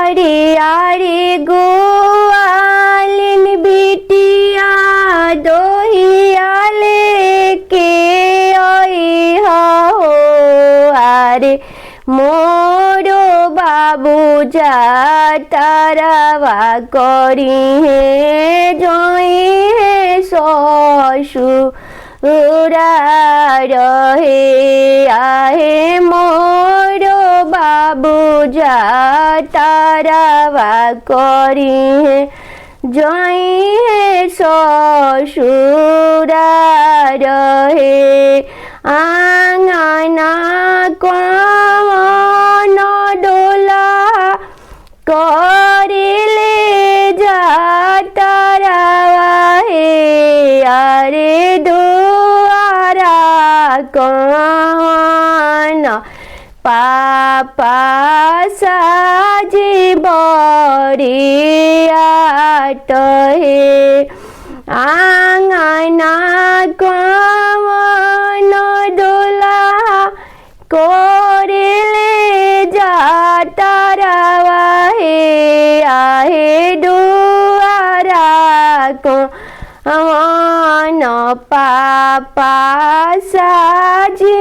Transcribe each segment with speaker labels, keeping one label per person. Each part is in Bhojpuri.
Speaker 1: आरे आरे गोवालिन बिटिया दोहिया लेके आई हो आरे मोरो बाबू जा तारावा करी है जोई है ससुरा रहे आहे मोरो बाबू जा तारावा करी है जोई है ससुरा रहे आंगना कौन डोला करिले जा तारावा हे आरे दुआरा कौन पापा साजी बरियात हे आंगना कौन डोला करिले जा तारावा हे आहे दुआरा कौन पापा साजी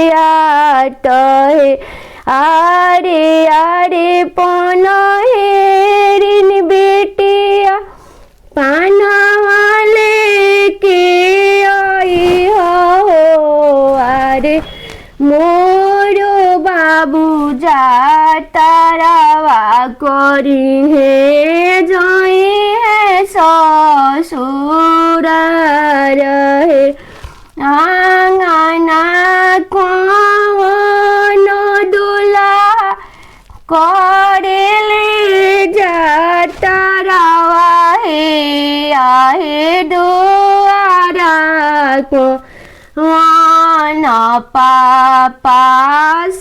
Speaker 1: बरियात हे आरे आरे पन हेरिन बेटिया पानवा लेके आई हो आरे मोरो बाबू जा तारावा करी है जोई है ससुरा रहे आंगना कौन डोला करिले जा तारावा हे आहे दुआरा कौन पापा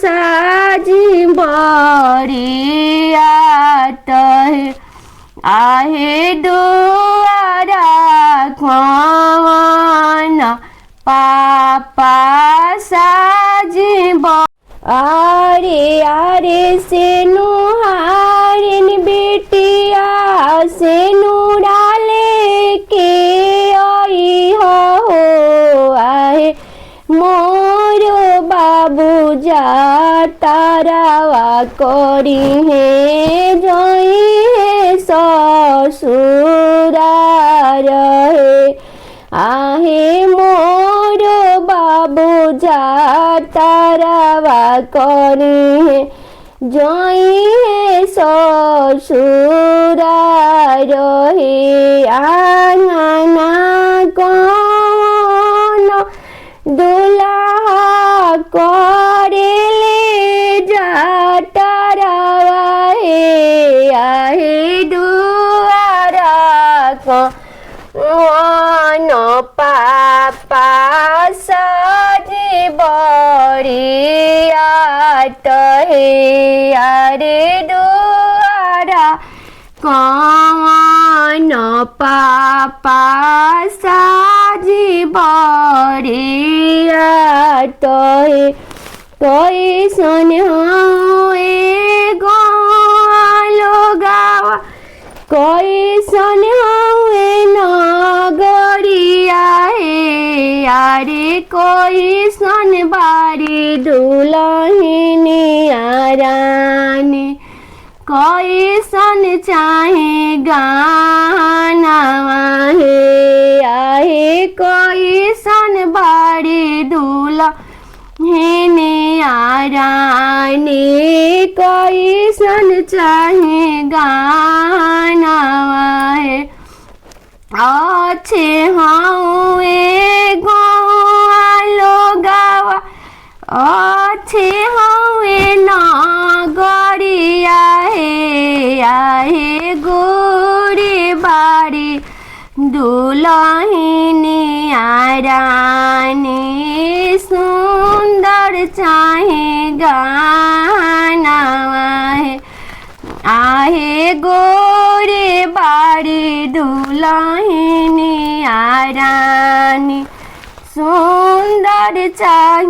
Speaker 1: साजी बरियात हे आहे दुआरा कौन पापा साजी आरे आरे सेनु हारिन बेटिया सेनु डाले के आई हो आहे मोरो बाबू जा तारावा करी है जोई है ससुरा रहे आहे मोरो बाबू जा तारावा करी है जोई है ससुरा रहे आंगना कौन डोला करिले जा तारावा हे आहे दुआरा कौन पापा साजी बरियात हे आरे दुआरा कौन पापा साजी बरियात हे कैसन हुए गालो गावा कैसन हुए नगरिया हे आरे कैसन बारी दुल्हनिया रानी कैसन चाहे गानावा हे आहे कैसन बारी दुल्हनिया रानी कैसन चाहे गानावा हे अच्छे हुए गालो गावा अच्छे हुए नगरिया हे आहे गोरी बारी दुल्हनिया रानी सुंदर चाहे गानावा है आहे गोरी बारी दुल्हनिया रानी सुंदर चाहे